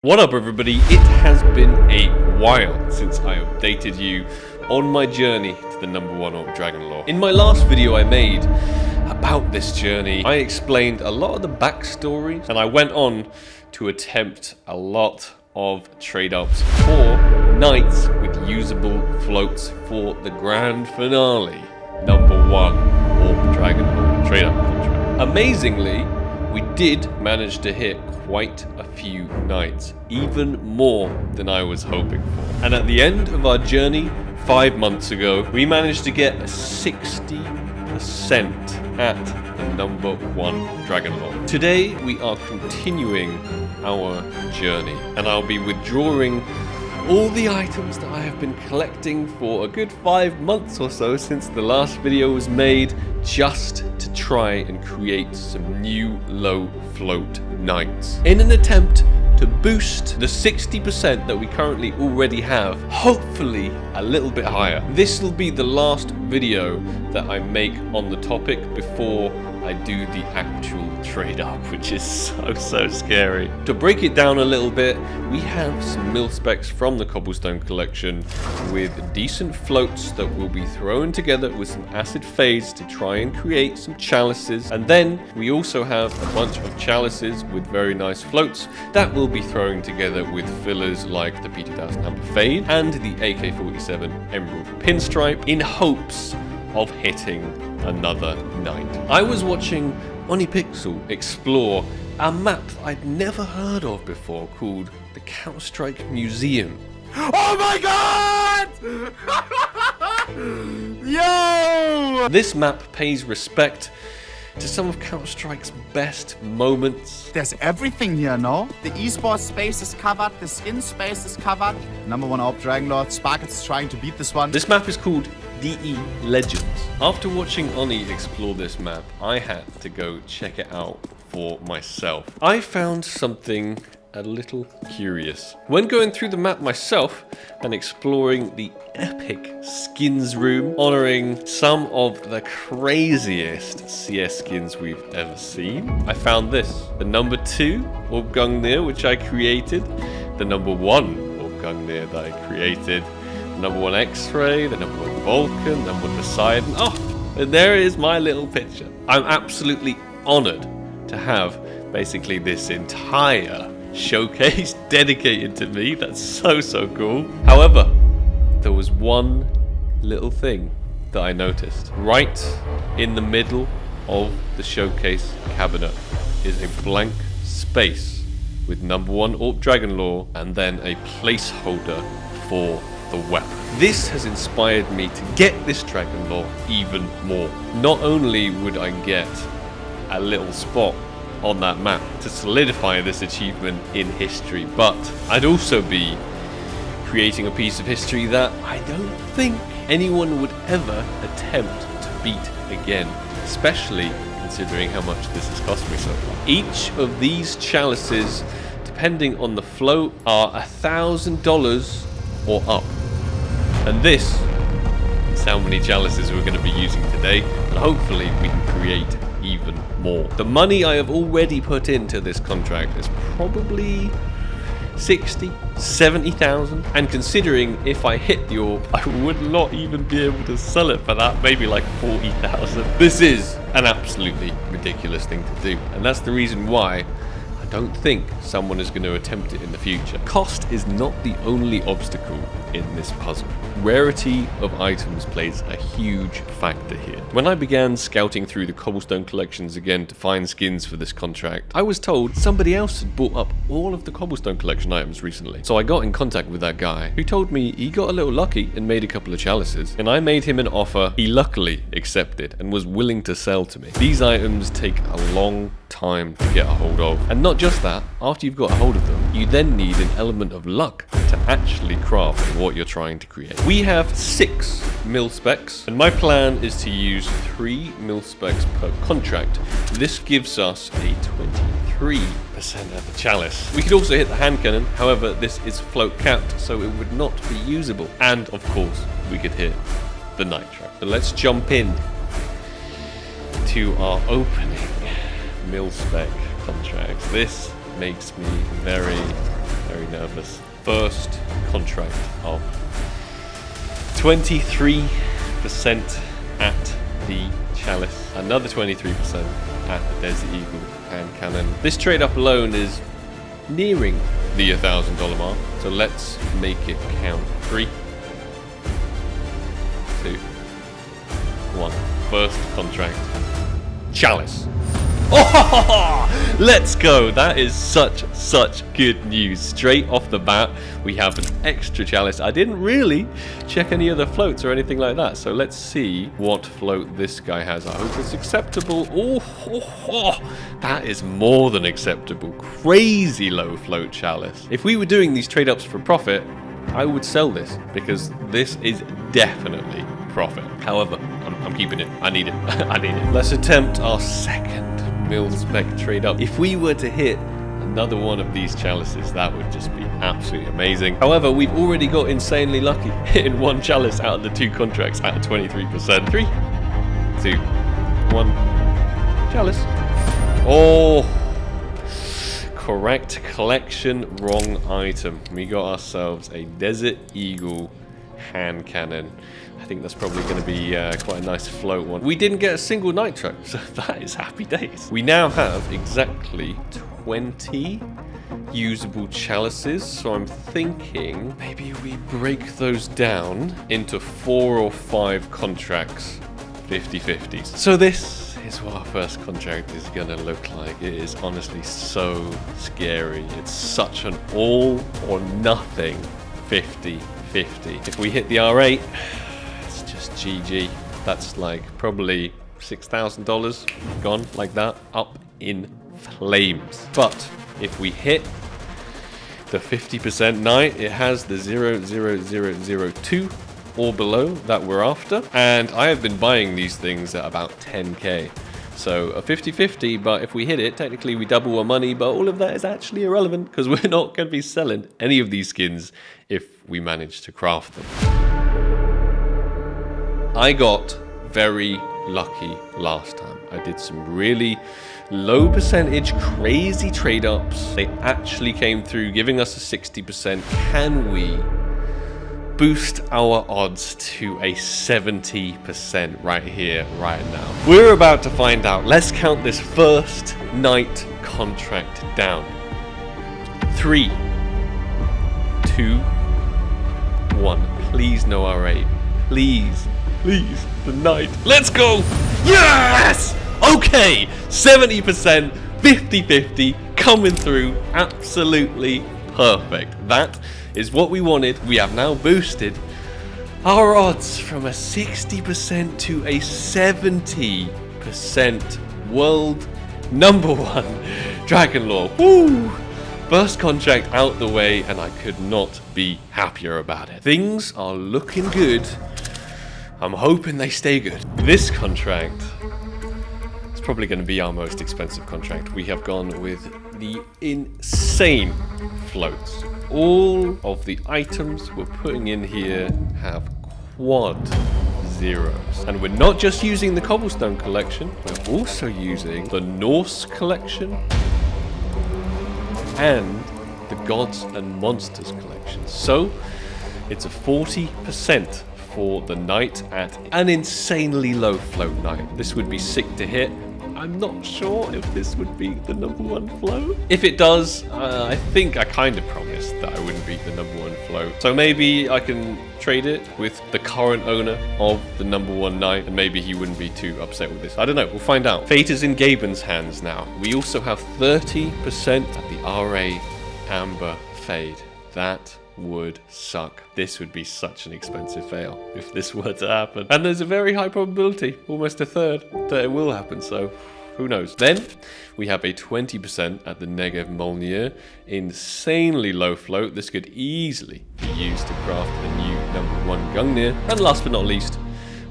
What up everybody, it has been a while since I updated you on my journey to the #1 orc dragon lore. In my last video I made about this journey, I explained a lot of the backstory and I went on to attempt a lot of trade-ups for knights with usable floats for the grand finale, #1 orc dragon lore trade-up contract. Amazingly, we did manage to hit quite a few knights, even more than I was hoping for. And at the end of our journey 5 months ago, we managed to get a 60% at the #1 dragon lore. Today we are continuing our journey and I'll be withdrawing all the items that I have been collecting for a good 5 months or so since the last video was made, just to try and create some new low float knights in an attempt to boost the 60% that we currently already have, hopefully a little bit higher. This will be the last video that I make on the topic before I do the actual trade up, which is so scary. To break it down a little bit, we have some mil specs from the cobblestone collection with decent floats that will be thrown together with some acid phase to try and create some chalices. And then we also have a bunch of chalices with very nice floats that will be thrown together with fillers like the P2000 Amber Fade and the AK-47 Emerald Pinstripe in hopes of hitting another knight. I was watching OniPixel explore a map I'd never heard of before called the Counter-Strike Museum. Oh my god! Yo! This map pays respect to some of Counter-Strike's best moments. There's everything here, no? The esports space is covered, the skin space is covered. #1 AWP Dragonlord, Sparket's trying to beat this one. This map is called DE Legends. After watching Oni explore this map, I had to go check it out for myself. I found something a little curious. When going through the map myself and exploring the epic skins room, honoring some of the craziest CS skins we've ever seen, I found this. The #2 Orb Gungnir, which I created. The #1 Orb Gungnir that I created. The #1 X-Ray, the #1 Vulcan, the #1 Poseidon. Oh, and there is my little picture. I'm absolutely honored to have basically this entire showcase dedicated to me. That's so cool. However, there was one little thing that I noticed. Right in the middle of the showcase cabinet is a blank space with #1 AWP Dragon lore and then a placeholder for the weapon. This has inspired me to get this dragon lore even more. Not only would I get a little spot on that map to solidify this achievement in history, but I'd also be creating a piece of history that I don't think anyone would ever attempt to beat again, especially considering how much this has cost me so far. Each of these chalices, depending on the float, are $1,000 or up. And this is how many chalices we're going to be using today, and hopefully we can create even more. The money I have already put into this contract is probably 60, 70,000, and considering if I hit the orb, I would not even be able to sell it for that, maybe like 40,000. This is an absolutely ridiculous thing to do, and that's the reason why I don't think someone is going to attempt it in the future. Cost is not the only obstacle in this puzzle. Rarity of items plays a huge factor here. When I began scouting through the cobblestone collections again to find skins for this contract, I was told somebody else had bought up all of the cobblestone collection items recently. So I got in contact with that guy, who told me he got a little lucky and made a couple of chalices, and I made him an offer he luckily accepted and was willing to sell to me. These items take a long time to get a hold of, and not just that, after you've got a hold of them, you then need an element of luck to actually craft what you're trying to create. We have 6 mil specs, and my plan is to use 3 mil specs per contract. This gives us a 23% of the chalice. We could also hit the hand cannon, however this is float capped, so it would not be usable. And of course, we could hit the nitro. So let's jump in to our opening mil spec contract. This makes me very nervous. First contract of 23% at the Chalice, another 23% at the Desert Eagle hand cannon. This trade up alone is nearing the $1,000 mark, so let's make it count. 3, 2, 1. First contract, Chalice. Oh, let's go. That is such good news. Straight off the bat, we have an extra Chalice. I didn't really check any other floats or anything like that, so let's see what float this guy has. I hope it's acceptable. Oh, that is more than acceptable. Crazy low float Chalice. If we were doing these trade ups for profit, I would sell this, because this is definitely profit. However, I'm keeping it. I need it. I need it. Let's attempt our second mil-spec trade up. If we were to hit another one of these chalices, that would just be absolutely amazing. However, we've already got insanely lucky, hitting one chalice out of the 2 contracts at 23%. 3, 2, 1. Chalice. Oh, correct collection, wrong item. We got ourselves a Desert Eagle hand cannon. I think that's probably going to be quite a nice float one. We didn't get a single nitro, so that is happy days. We now have exactly 20 usable chalices, so I'm thinking maybe we break those down into 4 or 5 contracts, 50-50s. So this is what our first contract is going to look like. It is honestly so scary. It's such an all or nothing 50-50. If we hit the R8, it's just GG. That's like probably $6,000 gone like that, up in flames. But if we hit the 50% night, it has the 00002 or below that we're after. And I have been buying these things at about 10k. So a 50-50, but if we hit it, technically we double our money, but all of that is actually irrelevant because we're not going to be selling any of these skins if we manage to craft them. I got very lucky last time. I did some really low percentage, crazy trade ups. They actually came through, giving us a 60%. Can we boost our odds to a 70% right here, right now? We're about to find out. Let's count this first night contract down. 3, 2, 1. Please no R8. Please, the night. Let's go! Yes! Okay, 70%, 50-50, coming through. Absolutely perfect. That is what we wanted. We have now boosted our odds from a 60% to a 70% world #1 Dragon Lore. Woo! First contract out the way, and I could not be happier about it. Things are looking good. I'm hoping they stay good. This contract is probably going to be our most expensive contract. We have gone with the insane floats. All of the items we're putting in here have quad zeros. And we're not just using the Cobblestone collection, we're also using the Norse collection and the Gods and Monsters collection. So it's a 40% for the night at an insanely low float night. This would be sick to hit. I'm not sure if this would be the #1 float. If it does, I think I kind of promised that I wouldn't be the #1 float. So maybe I can trade it with the current owner of the #1 night, and maybe he wouldn't be too upset with this. I don't know, we'll find out. Fate is in Gaben's hands now. We also have 30% at the RA Amber Fade. That would suck. This would be such an expensive fail if this were to happen. And there's a very high probability, almost a third, that it will happen, so who knows. Then we have a 20% at the Negev Molnir. Insanely low float. This could easily be used to craft a new #1 Gungnir. And last but not least,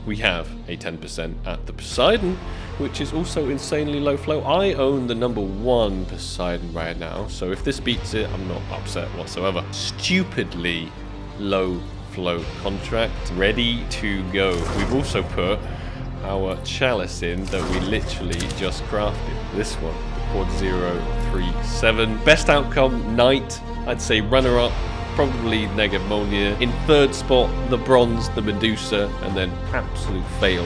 we have a 10% at the Poseidon, which is also insanely low float. I own the #1 Poseidon right now, so if this beats it, I'm not upset whatsoever. Stupidly low float contract, ready to go. We've also put our chalice in that we literally just crafted. This one, the Quad 037. Best outcome, night. I'd say runner-up, probably Negamonia. In third spot, the bronze, the Medusa, and then absolute fail,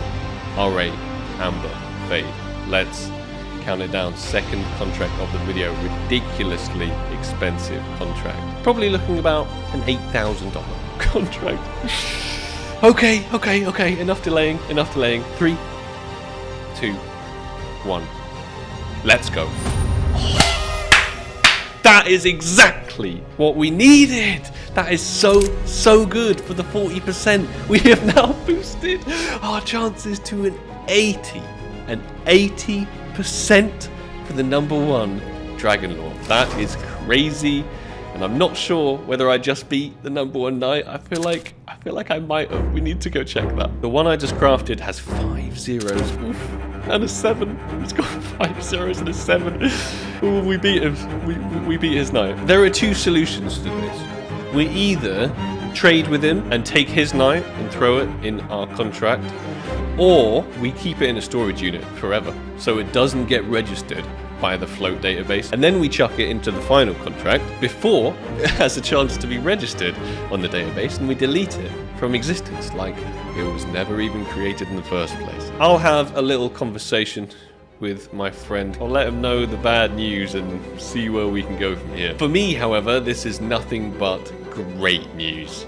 R8, Amber, Fade. Let's count it down. Second contract of the video, ridiculously expensive contract. Probably looking about an $8,000 contract. Okay, enough delaying. 3, 2, 1. Let's go. That is exactly what we needed. That is so good for the 40%. We have now boosted our chances to an 80% for the number 1 Dragon Lord. That is crazy. And I'm not sure whether I just beat the number 1 knight. I feel like I might have. We need to go check that. The one I just crafted has 5 zeros. Oof. And a 7. It's got 5 zeros and a 7. Ooh, we beat him. We beat his knight. There are 2 solutions to this. We either trade with him and take his knight and throw it in our contract, or we keep it in a storage unit forever so it doesn't get registered by the float database, and then we chuck it into the final contract before it has a chance to be registered on the database, and we delete it from existence like it was never even created in the first place. I'll have a little conversation with my friend. I'll let him know the bad news and see where we can go from here. For me, however, this is nothing but great news.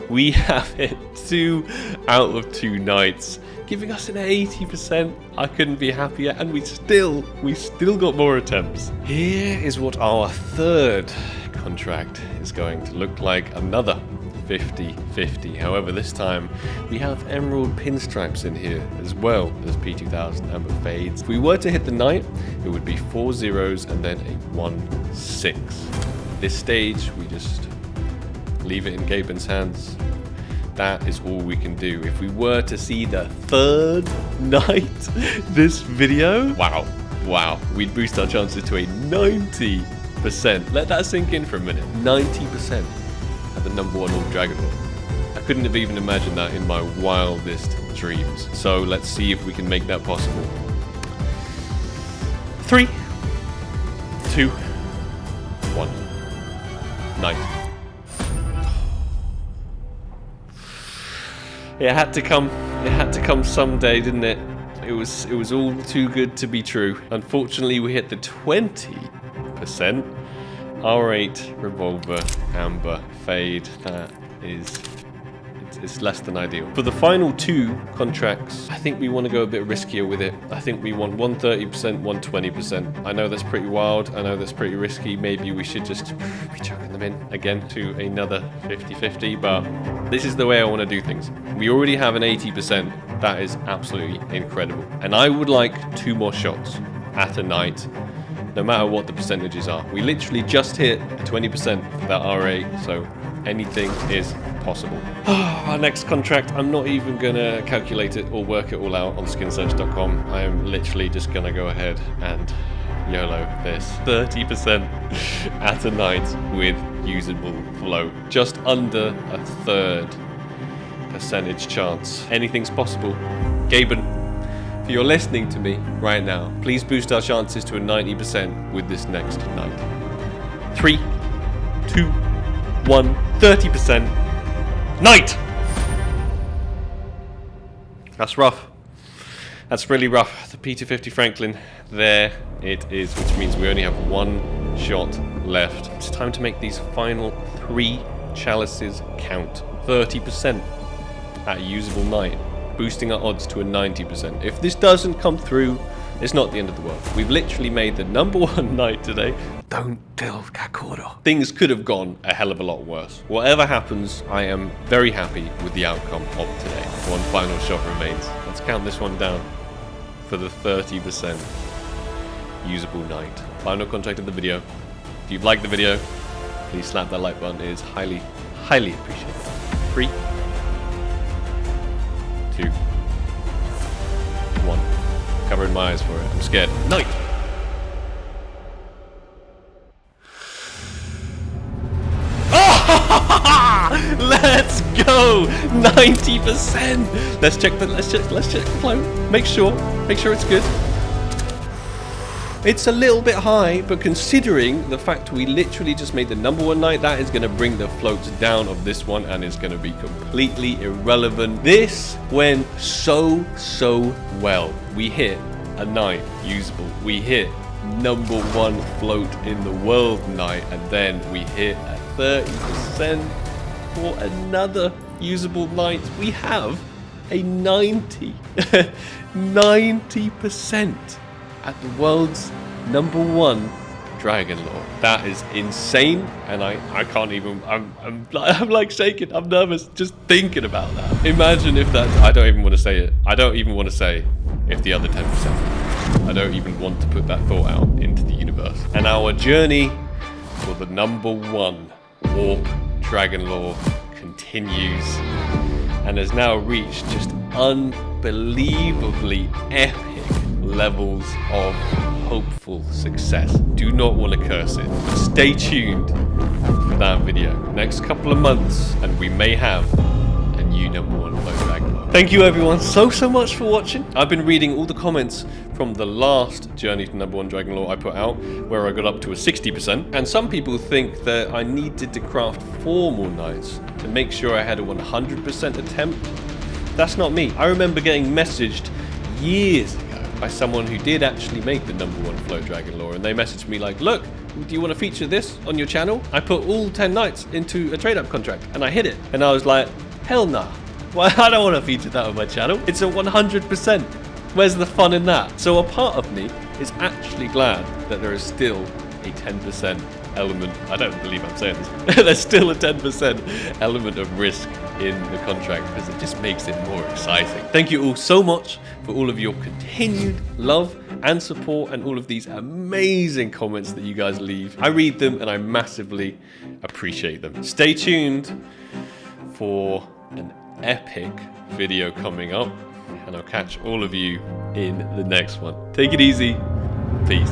We have hit 2 out of 2 nights, giving us an 80%. I couldn't be happier, and we still got more attempts. Here is what our third contract is going to look like. Another 50-50. However, this time we have emerald pinstripes in here as well as P2000 Amber Fades. If we were to hit the knight, it would be 4 zeros and then a 1-6. This stage, we just leave it in Gaben's hands. That is all we can do. If we were to see the third night this video, wow, we'd boost our chances to a 90%. Let that sink in for a minute. 90% at the number 1 Orb Dragon Lord. I couldn't have even imagined that in my wildest dreams. So let's see if we can make that possible. 3, 2, 1. Night. It had to come someday, didn't it? It was all too good to be true. Unfortunately, we hit the 20%. R8, Revolver, Amber, Fade. That is... It's less than ideal. For the final 2 contracts, I think we want to go a bit riskier with it. I think we want 130%, 120%. I know that's pretty wild. I know that's pretty risky. Maybe we should just be chucking them in again to another 50-50, but this is the way I want to do things. We already have an 80%. That is absolutely incredible. And I would like 2 more shots at a night, no matter what the percentages are. We literally just hit a 20% for that R8, so anything is possible. Our next contract, I'm not even gonna calculate it or work it all out on skinsearch.com. I am literally just gonna go ahead and YOLO this. 30% at a night with usable float. Just under a 1/3% chance. Anything's possible. Gaben, if you're listening to me right now, please boost our chances to a 90% with this next night. 3, 2, 1, 30%. Night! That's rough. That's really rough. The P250 Franklin, there it is, which means we only have 1 shot left. It's time to make these final 3 chalices count. 30% at a usable night, boosting our odds to a 90%. If this doesn't come through, it's not the end of the world. We've literally made the number 1 night today. Don't delve Kakoro. Things could have gone a hell of a lot worse. Whatever happens, I am very happy with the outcome of today. 1 final shot remains. Let's count this one down for the 30% usable night. Final contract of the video. If you've liked the video, please slap that like button. It is highly, highly appreciated. 3, 2, 1. Covering my eyes for it. I'm scared. Night! Let's go! 90%! Let's check the flow. Make sure it's good. It's a little bit high, but considering the fact we literally just made the number 1 night, that is going to bring the floats down of this one and it's going to be completely irrelevant. This went so well. We hit a night usable. We hit number 1 float in the world night, and then we hit a 30% for another usable night. We have a 90% at the world's number 1 Dragon Lore. That is insane, and I can't even. I'm like shaking. I'm nervous just thinking about that. Imagine if that. I don't even want to say it. I don't even want to say if the other 10%. I don't even want to put that thought out into the universe. And our journey for the number 1 Warp Dragon Lore continues, and has now reached just unbelievably epic levels of hopeful success. Do not want to curse it. Stay tuned for that video. Next couple of months, and we may have a new number 1 float Dragon Lore. Thank you everyone so much for watching. I've been reading all the comments from the last Journey to number 1 Dragon Lore I put out, where I got up to a 60%, and some people think that I needed to craft 4 more nights to make sure I had a 100% attempt. That's not me. I remember getting messaged years ago by someone who did actually make the number 1 float Dragon Lore, and they messaged me like, look, do you want to feature this on your channel? I put all 10 nights into a trade-up contract and I hit it. And I was like, hell nah. Well, I don't want to feature that on my channel. It's a 100%. Where's the fun in that? So a part of me is actually glad that there is still a 10% element. I don't believe I'm saying this. There's still a 10% element of risk in the contract, because it just makes it more exciting. Thank you all so much for all of your continued love and support, and all of these amazing comments that you guys leave. I read them and I massively appreciate them. Stay tuned for an epic video coming up, and I'll catch all of you in the next one. Take it easy. Peace.